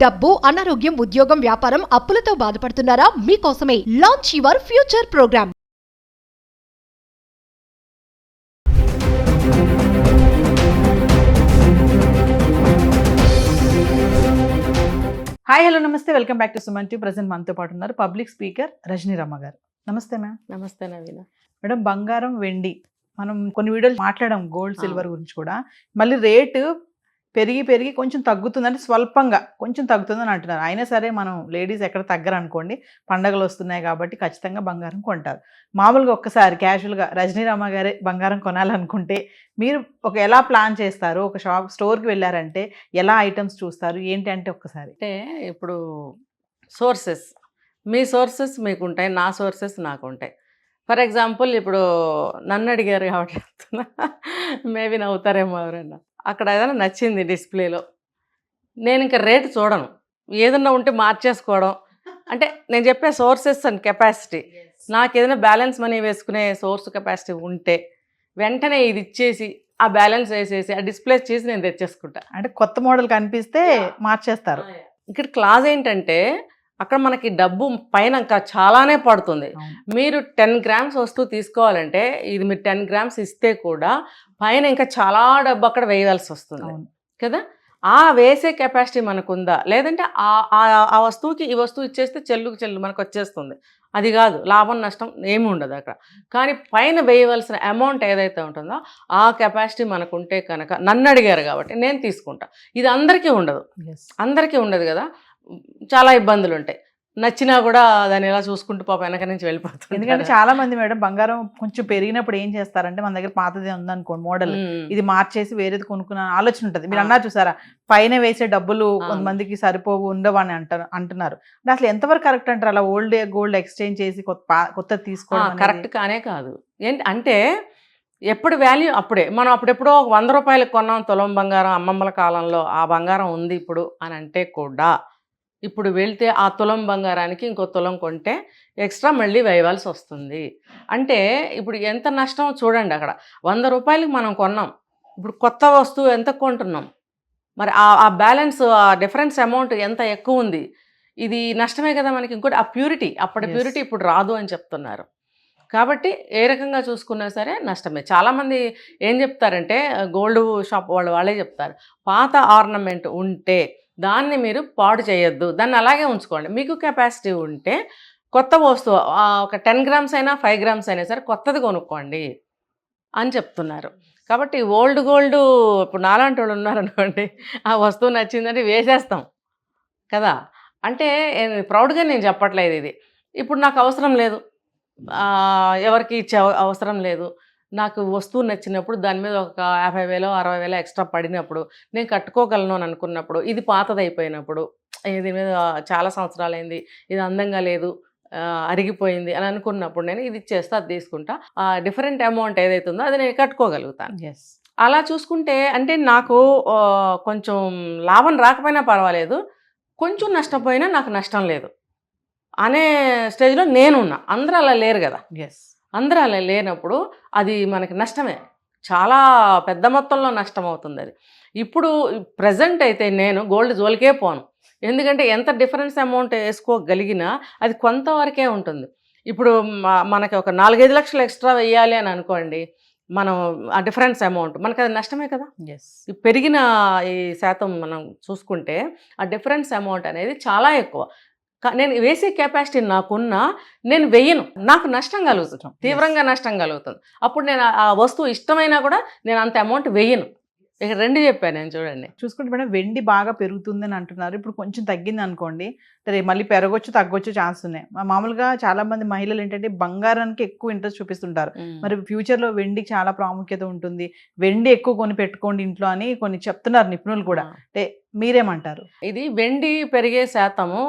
డబ్బు, అనారోగ్యం, ఉద్యోగం, వ్యాపారం, అప్పులతో బాధపడుతున్నారా? మీకోసమే launch your future program. Hi hello నమస్తే, welcome back to Suman TV. Present మనతో పాటు ఉన్నారు పబ్లిక్ స్పీకర్ రజనీ రమ్మ గారు. నమస్తే మ్యామ్. నమస్తే నవీన. మేడం, బంగారం వెండి మనం కొన్ని వీడియోలు మాట్లాడాం గోల్డ్ సిల్వర్ గురించి కూడా. మళ్ళీ రేటు పెరిగి పెరిగి కొంచెం తగ్గుతుంది, అంటే స్వల్పంగా కొంచెం తగ్గుతుందని అంటున్నారు. అయినా సరే మనం లేడీస్ ఎక్కడ తగ్గరు అనుకోండి, పండగలు వస్తున్నాయి కాబట్టి ఖచ్చితంగా బంగారం కొంటారు. మామూలుగా ఒక్కసారి క్యాజువల్గా రజనీ రమ్మ గారే బంగారం కొనాలనుకుంటే మీరు ఎలా ప్లాన్ చేస్తారు? ఒక స్టోర్కి వెళ్ళారంటే ఎలా ఐటమ్స్ చూస్తారు ఏంటి అంటే ఒక్కసారి. అంటే ఇప్పుడు సోర్సెస్, మీ సోర్సెస్ మీకుంటాయి, నా సోర్సెస్ నాకు ఉంటాయి. ఫర్ ఎగ్జాంపుల్ ఇప్పుడు నన్ను అడిగారు కాబట్టి చెప్తున్నా, మేబీ నవ్వుతారేమో ఎవరైనా. అక్కడ ఏదైనా నచ్చింది డిస్ప్లేలో, నేను ఇంకా రేటు చూడను, ఏదన్నా ఉంటే మార్చేసుకోవడం. అంటే నేను చెప్పే సోర్సెస్ అండ్ కెపాసిటీ, నాకు ఏదైనా బ్యాలెన్స్ మనీ వేసుకునే సోర్స్ కెపాసిటీ ఉంటే వెంటనే ఇది ఇచ్చేసి ఆ బ్యాలెన్స్ వేసేసి ఆ డిస్ప్లే చేసి నేను తెచ్చేసుకుంటా. అంటే కొత్త మోడల్ కనిపిస్తే మార్చేస్తారు. ఇక్కడ క్లాజ్ ఏంటంటే అక్కడ మనకి డబ్బు పైన ఇంకా చాలానే పడుతుంది. మీరు 10 గ్రామ్స్ వస్తువు తీసుకోవాలంటే ఇది మీరు 10 గ్రామ్స్ ఇస్తే కూడా పైన ఇంకా చాలా డబ్బు అక్కడ వేయవలసి వస్తుంది కదా. ఆ వేసే కెపాసిటీ మనకు ఉందా, లేదంటే ఆ వస్తువుకి ఈ వస్తువు ఇచ్చేస్తే చెల్లు మనకు వచ్చేస్తుంది. అది కాదు, లాభం నష్టం ఏమి ఉండదు అక్కడ. కానీ పైన వేయవలసిన అమౌంట్ ఏదైతే ఉంటుందో ఆ కెపాసిటీ మనకు ఉంటే కనుక, నన్ను అడిగారు కాబట్టి నేను తీసుకుంటా. ఇది అందరికీ ఉండదు కదా, చాలా ఇబ్బందులు ఉంటాయి. నచ్చినా కూడా దాన్ని ఎలా చూసుకుంటూ పాప వెనక నుంచి వెళ్ళిపోతుంది. ఎందుకంటే చాలా మంది మేడం బంగారం కొంచెం పెరిగినప్పుడు ఏం చేస్తారంటే, మన దగ్గర పాతదే ఉందనుకోండి మోడల్, ఇది మార్చేసి వేరేది కొనుక్కున్న ఆలోచన ఉంటుంది. మీరు అన్నారు చూసారా, పైన వేసే డబ్బులు కొంతమందికి సరిపోవు, ఉండవు అని అంటున్నారు. అంటే అసలు ఎంతవరకు కరెక్ట్ అంటారు? అలా ఓల్డ్ గోల్డ్ ఎక్స్చేంజ్ చేసి కొత్తది తీసుకోవడం కరెక్ట్ కానే కాదు. ఏంటి అంటే ఎప్పుడు వాల్యూ అప్పుడే. మనం అప్పుడెప్పుడో 100 రూపాయలకు కొన్నాం తులం బంగారం, అమ్మమ్మల కాలంలో ఆ బంగారం ఉంది ఇప్పుడు అని అంటే కూడా, ఇప్పుడు వెళ్తే ఆ తులం బంగారానికి ఇంకో తులం కొంటే ఎక్స్ట్రా మళ్ళీ వేయవలసి వస్తుంది. అంటే ఇప్పుడు ఎంత నష్టం చూడండి. అక్కడ 100 రూపాయలకి మనం కొన్నాం, ఇప్పుడు కొత్త వస్తువు ఎంత కొంటున్నాం, మరి ఆ బ్యాలెన్స్, ఆ డిఫరెన్స్ అమౌంట్ ఎంత ఎక్కువ ఉంది. ఇది నష్టమే కదా మనకి. ఇంకోటి ఆ ప్యూరిటీ, అప్పటి ప్యూరిటీ ఇప్పుడు రాదు అని చెప్తున్నారు. కాబట్టి ఏ రకంగా చూసుకున్నా సరే నష్టమే. చాలామంది ఏం చెప్తారంటే, గోల్డ్ షాప్ వాళ్ళే చెప్తారు, పాత ఆర్నమెంట్ ఉంటే దాన్ని మీరు పాడు చేయొద్దు, దాన్ని అలాగే ఉంచుకోండి. మీకు కెపాసిటీ ఉంటే కొత్త వస్తువు ఒక 10 గ్రామ్స్ అయినా 5 గ్రామ్స్ అయినా సరే కొత్తది కొనుక్కోండి అని చెప్తున్నారు. కాబట్టి ఓల్డ్ గోల్డ్ ఇప్పుడు నాలాంటి వాళ్ళు ఉన్నారనుకోండి, ఆ వస్తువు నచ్చిందంటే వేసేస్తాం కదా. అంటే ప్రౌడ్గా నేను చెప్పట్లేదు ఇది. ఇప్పుడు నాకు అవసరం లేదు, ఎవరికి ఇచ్చే అవసరం లేదు, నాకు వస్తువు నచ్చినప్పుడు దాని మీద ఒక 50,000 60,000 ఎక్స్ట్రా పడినప్పుడు నేను కట్టుకోగలను అని అనుకున్నప్పుడు, ఇది పాతదైపోయినప్పుడు, దీని మీద చాలా సంవత్సరాలైంది, ఇది అందంగా లేదు, అరిగిపోయింది అని అనుకున్నప్పుడు నేను ఇది ఇచ్చేస్తే అది తీసుకుంటా. ఆ డిఫరెంట్ అమౌంట్ ఏదైతే ఉందో అది నేను కట్టుకోగలుగుతాను. అలా చూసుకుంటే అంటే నాకు కొంచెం లాభం రాకపోయినా పర్వాలేదు, కొంచెం నష్టపోయినా నాకు నష్టం లేదు అనే స్టేజ్లో నేనున్నా. అందరూ అలా లేరు కదా. అందరూ అలా లేనప్పుడు అది మనకి నష్టమే, చాలా పెద్ద మొత్తంలో నష్టం అవుతుంది అది. ఇప్పుడు ప్రజెంట్ అయితే నేను గోల్డ్ జోలికే పోను. ఎందుకంటే ఎంత డిఫరెన్స్ అమౌంట్ వేసుకోగలిగినా అది కొంతవరకే ఉంటుంది. ఇప్పుడు మనకి ఒక 4-5 లక్షలు ఎక్స్ట్రా వేయాలి అని అనుకోండి, మనం ఆ డిఫరెన్స్ అమౌంట్ మనకు అది నష్టమే కదా. పెరిగిన ఈ శాతం మనం చూసుకుంటే ఆ డిఫరెన్స్ అమౌంట్ అనేది చాలా ఎక్కువ. నేను వేసే కెపాసిటీ నాకున్నా నేను వెయ్యను, నాకు నష్టం కలుగుతుంది, తీవ్రంగా నష్టం కలుగుతుంది. అప్పుడు నేను ఆ వస్తువు ఇష్టమైనా కూడా నేను అంత అమౌంట్ వెయ్యను. ఇక 2 చెప్పాను నేను. చూడండి, చూసుకుంటే మేడం వెండి బాగా పెరుగుతుందని అంటున్నారు. ఇప్పుడు కొంచెం తగ్గింది అనుకోండి, సరే మళ్ళీ పెరగొచ్చు తగ్గొచ్చు ఛాన్స్ ఉన్నాయి. మామూలుగా చాలా మంది మహిళలు ఏంటంటే బంగారానికి ఎక్కువ ఇంట్రెస్ట్ చూపిస్తుంటారు. మరి ఫ్యూచర్లో వెండికి చాలా ప్రాముఖ్యత ఉంటుంది, వెండి ఎక్కువ కొని పెట్టుకోండి ఇంట్లో అని కొన్ని చెప్తున్నారు నిపుణులు కూడా. అంటే మీరేమంటారు? ఇది వెండి పెరిగే శాతము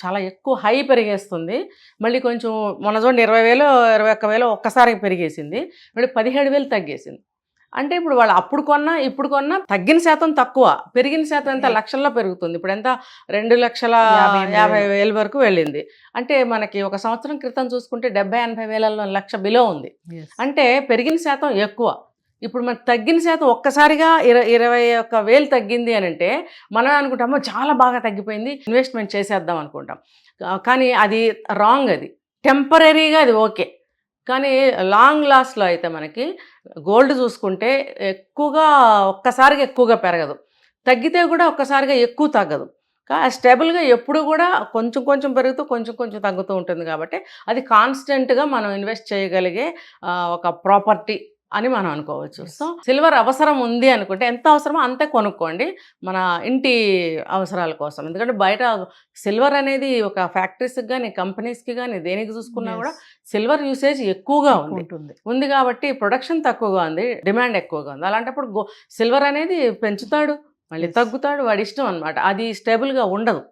చాలా ఎక్కువ, హై పెరిగేస్తుంది. మళ్ళీ కొంచెం మొన్న చూడండి 20,000 21,000 ఒక్కసారి పెరిగేసింది, మళ్ళీ 17,000 తగ్గేసింది. అంటే ఇప్పుడు వాళ్ళు అప్పుడు కొన్నా ఇప్పుడు కొన్నా తగ్గిన శాతం తక్కువ, పెరిగిన శాతం ఎంత లక్షల్లో పెరుగుతుంది. ఇప్పుడు ఎంత 2,50,000 వరకు వెళ్ళింది. అంటే మనకి ఒక సంవత్సరం క్రితం చూసుకుంటే 70-80 వేలలో లక్ష బిలో ఉంది. అంటే పెరిగిన శాతం ఎక్కువ. ఇప్పుడు మనకు తగ్గిన శాతం ఒక్కసారిగా 21,000 తగ్గింది అని అంటే మనం అనుకుంటామో చాలా బాగా తగ్గిపోయింది, ఇన్వెస్ట్మెంట్ చేసేద్దాం అనుకుంటాం. కానీ అది రాంగ్. అది టెంపరీగా అది ఓకే, కానీ లాంగ్ లాస్ట్లో అయితే మనకి గోల్డ్ చూసుకుంటే ఎక్కువగా ఒక్కసారిగా ఎక్కువగా పెరగదు, తగ్గితే కూడా ఒక్కసారిగా ఎక్కువ తగ్గదు. స్టేబుల్గా ఎప్పుడు కూడా కొంచెం కొంచెం పెరుగుతూ కొంచెం కొంచెం తగ్గుతూ ఉంటుంది. కాబట్టి అది కాన్స్టెంట్గా మనం ఇన్వెస్ట్ చేయగలిగే ఒక ప్రాపర్టీ అని మనం అనుకోవచ్చు. సో సిల్వర్ అవసరం ఉంది అనుకుంటే ఎంత అవసరమో అంతే కొనుక్కోండి మన ఇంటి అవసరాల కోసం. ఎందుకంటే బయట సిల్వర్ అనేది ఒక ఫ్యాక్టరీస్కి కానీ కంపెనీస్కి కానీ దేనికి చూసుకున్నా కూడా సిల్వర్ యూసేజ్ ఎక్కువగా ఉంది కాబట్టి ప్రొడక్షన్ తక్కువగా ఉంది, డిమాండ్ ఎక్కువగా ఉంది. అలాంటప్పుడు సిల్వర్ అనేది పెంచుతాడు, మళ్ళీ తగ్గుతాడు, వాడి ఇష్టం అనమాట. అది స్టేబుల్గా ఉండదు.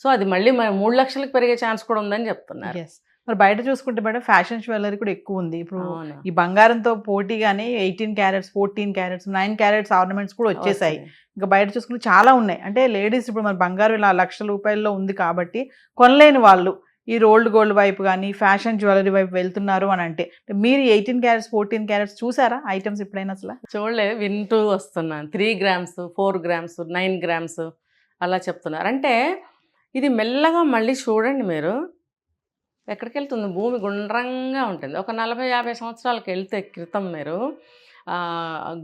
సో అది మళ్ళీ 3 లక్షలకు పెరిగే ఛాన్స్ కూడా ఉందని చెప్తున్నారు. మరి బయట చూసుకుంటే మేడం ఫ్యాషన్ జ్యువెలరీ కూడా ఎక్కువ ఉంది. ఇప్పుడు ఈ బంగారంతో పోటీగానే 18 క్యారెట్స్ 14 క్యారెట్స్ 9 క్యారెట్స్ ఆర్నమెంట్స్ కూడా వచ్చేసాయి. ఇంకా బయట చూసుకుంటే చాలా ఉన్నాయి. అంటే లేడీస్ ఇప్పుడు మన బంగారం ఇలా ₹1,00,000 ఉంది కాబట్టి కొనలేని వాళ్ళు ఈ రోల్డ్ గోల్డ్ వైపు కానీ ఫ్యాషన్ జ్యువెలరీ వైపు వెళ్తున్నారు అని అంటే మీరు 18 క్యారెట్స్ 14 క్యారెట్స్ చూసారా ఐటమ్స్ ఎప్పుడైనా? అసలు చూడలేదు, వింటూ వస్తున్నాను. 3 గ్రామ్స్ 4 గ్రామ్స్ 9 గ్రామ్స్ అలా చెప్తున్నారు. అంటే ఇది మెల్లగా మళ్ళీ చూడండి, మీరు ఎక్కడికి వెళ్తుంది, భూమి గుండ్రంగా ఉంటుంది. ఒక 40-50 సంవత్సరాలకు వెళ్తే క్రితం మీరు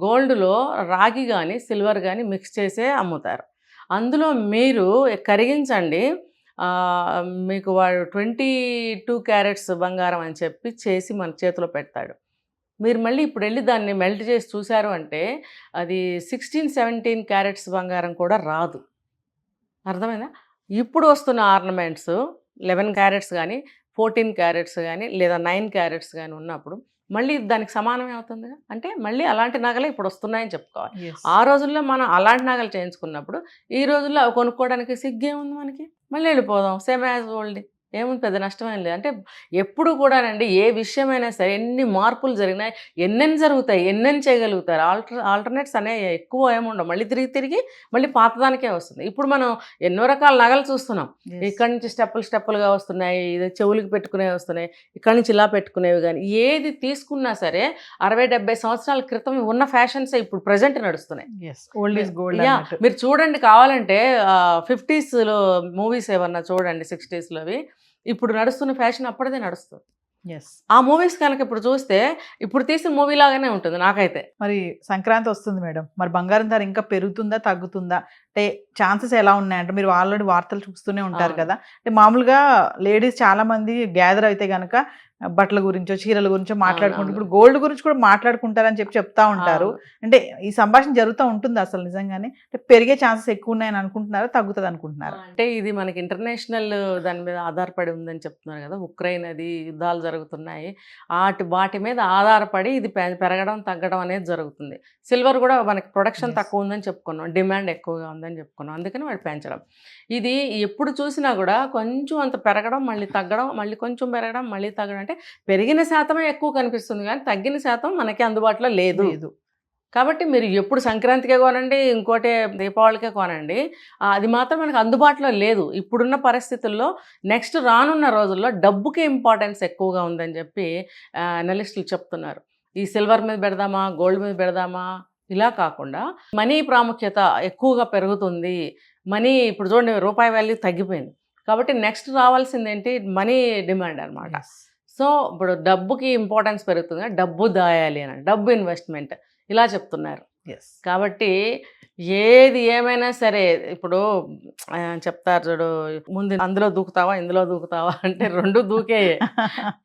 గోల్డ్లో రాగి కానీ సిల్వర్ కానీ మిక్స్ చేసే అమ్ముతారు. అందులో మీరు కరిగించండి, మీకు వాడు 22 క్యారెట్స్ బంగారం అని చెప్పి చేసి మన చేతిలో పెడతాడు. మీరు మళ్ళీ ఇప్పుడు వెళ్ళి దాన్ని మెల్ట్ చేసి చూశారు అంటే అది 16-17 క్యారెట్స్ బంగారం కూడా రాదు. అర్థమైందా? ఇప్పుడు వస్తున్న ఆర్నమెంట్స్ 11 క్యారెట్స్ కానీ 14 క్యారెట్స్ కానీ లేదా 9 క్యారెట్స్ కానీ ఉన్నప్పుడు మళ్ళీ దానికి సమానమే అవుతుంది. అంటే మళ్ళీ అలాంటి నగలే ఇప్పుడు వస్తున్నాయని చెప్పుకోవాలి. ఆ రోజుల్లో మనం అలాంటి నగలు చేయించుకున్నప్పుడు ఈ రోజుల్లో అవి కొనుక్కోవడానికి సిగ్గేముంది మనకి? మళ్ళీ వెళ్ళిపోదాం సేమ్ యాజ్ ఓల్డ్, ఏముంది, పెద్ద నష్టమేం లేదు. అంటే ఎప్పుడు కూడానండి ఏ విషయమైనా సరే ఎన్ని మార్పులు జరిగినాయి, ఎన్నెన్ని జరుగుతాయి, ఎన్నెన్ని చేయగలుగుతారు, ఆల్టర్నేట్స్ అనేవి ఎక్కువ ఏముండవు. మళ్ళీ తిరిగి మళ్ళీ పాతదానికే వస్తుంది. ఇప్పుడు మనం ఎన్నో రకాల నగలు చూస్తున్నాం. ఇక్కడి నుంచి స్టెప్పులుగా వస్తున్నాయి, చెవులకి పెట్టుకునేవి వస్తున్నాయి, ఇక్కడి నుంచి ఇలా పెట్టుకునేవి. కానీ ఏది తీసుకున్నా సరే 60-70 సంవత్సరాల క్రితం ఉన్న ఫ్యాషన్స్ ఇప్పుడు ప్రజెంట్ నడుస్తున్నాయి. మీరు చూడండి, కావాలంటే 50స్లో మూవీస్ ఏమన్నా చూడండి, 60స్లోవి ఇప్పుడు నడుస్తున్న ఫ్యాషన్ అప్పటిదే నడుస్తుంది. ఆ మూవీస్ కనుక ఇప్పుడు చూస్తే ఇప్పుడు తీసిన మూవీ లాగానే ఉంటుంది నాకైతే. మరి సంక్రాంతి వస్తుంది మేడం, మరి బంగారం ధర ఇంకా పెరుగుతుందా తగ్గుతుందా? అంటే ఛాన్సెస్ ఎలా ఉన్నాయంటే మీరు ఆల్రెడీ వార్తలు చూస్తూనే ఉంటారు కదా. అంటే మామూలుగా లేడీస్ చాలా మంది గ్యాదర్ అయితే గనక బట్టల గురించో చీరల గురించో మాట్లాడుకుంటారు. ఇప్పుడు గోల్డ్ గురించి కూడా మాట్లాడుకుంటారని చెప్తా ఉంటారు. అంటే ఈ సంభాషణ జరుగుతూ ఉంటుంది అసలు నిజంగానే? అంటే పెరిగే ఛాన్సెస్ ఎక్కువ ఉన్నాయని అనుకుంటున్నారా, తగ్గుతుంది అనుకుంటున్నారా? అంటే ఇది మనకి ఇంటర్నేషనల్ దాని మీద ఆధారపడి ఉందని చెప్తున్నారు కదా. ఉక్రెయిన్ అది యుద్ధాలు జరుగుతున్నాయి, వాటి మీద ఆధారపడి ఇది పెరగడం తగ్గడం అనేది జరుగుతుంది. సిల్వర్ కూడా మనకి ప్రొడక్షన్ తక్కువ ఉందని చెప్పుకున్నాం, డిమాండ్ ఎక్కువగా ఉందని చెప్పుకున్నాం, అందుకని వాడు పెంచడం. ఇది ఎప్పుడు చూసినా కూడా కొంచెం అంత పెరగడం మళ్ళీ తగ్గడం, మళ్ళీ కొంచెం పెరగడం మళ్ళీ తగ్గడం. అంటే పెరిగిన శాతమే ఎక్కువ కనిపిస్తుంది కానీ తగ్గిన శాతం మనకి అందుబాటులో లేదు. కాబట్టి మీరు ఎప్పుడు సంక్రాంతికే కొనండి, ఇంకోటి దీపావళికే కొనండి, అది మాత్రం మనకు అందుబాటులో లేదు ఇప్పుడున్న పరిస్థితుల్లో. నెక్స్ట్ రానున్న రోజుల్లో డబ్బుకే ఇంపార్టెన్స్ ఎక్కువగా ఉందని చెప్పి అనలిస్టులు చెప్తున్నారు. ఈ సిల్వర్ మీద పెడదామా, గోల్డ్ మీద పెడదామా, ఇలా కాకుండా మనీ ప్రాముఖ్యత ఎక్కువగా పెరుగుతుంది. మనీ ఇప్పుడు చూడండి, రూపాయి వాల్యూ తగ్గిపోయింది కాబట్టి నెక్స్ట్ రావాల్సింది ఏంటి, మనీ డిమాండ్ అనమాట. సో ఇప్పుడు డబ్బుకి ఇంపార్టెన్స్ పెరుగుతుంది, డబ్బు దాయాలి అని, డబ్బు ఇన్వెస్ట్మెంట్ ఇలా చెప్తున్నారు. కాబట్టి ఏది ఏమైనా సరే ఇప్పుడు చెప్తారు చూడు, ముందు అందులో దూకుతావా ఇందులో దూకుతావా అంటే రెండు దూకే.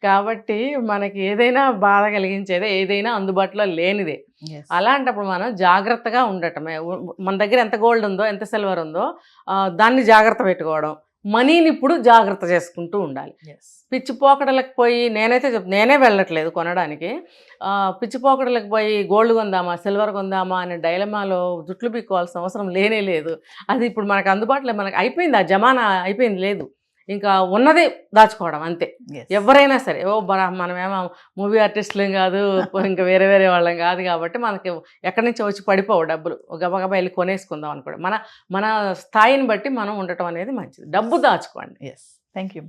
కాబట్టి మనకి ఏదైనా బాధ కలిగించేదే, ఏదైనా అందుబాటులో లేనిదే. అలాంటప్పుడు మనం జాగ్రత్తగా ఉండటమే. మన దగ్గర ఎంత గోల్డ్ ఉందో ఎంత సిల్వర్ ఉందో దాన్ని జాగ్రత్త పెట్టుకోవడం, మనీని ఇప్పుడు జాగ్రత్త చేసుకుంటూ ఉండాలి. పిచ్చిపోకడలకు పోయి నేనే వెళ్ళట్లేదు కొనడానికి. పిచ్చిపోకడలకు పోయి గోల్డ్ కొందామా సిల్వర్ కొందామా అనే డైలమాలో జుట్లు పీక్కోవాల్సిన అవసరం లేనే లేదు. అది ఇప్పుడు మనకు అందుబాటులో మనకు అయిపోయింది, ఆ జమానా అయిపోయింది. లేదు, ఇంకా ఉన్నదే దాచుకోవడం అంతే. ఎవరైనా సరే, మనమేమో మూవీ ఆర్టిస్టులేం కాదు, ఇంకా వేరే వాళ్ళం కాదు కాబట్టి మనకి ఎక్కడి నుంచి వచ్చి పడిపోవు డబ్బులు, గబగబా వెళ్ళి కొనేసుకుందాం అనుకోండి. మన స్థాయిని బట్టి మనం ఉండటం అనేది మంచిది. డబ్బు దాచుకోండి. Thank you.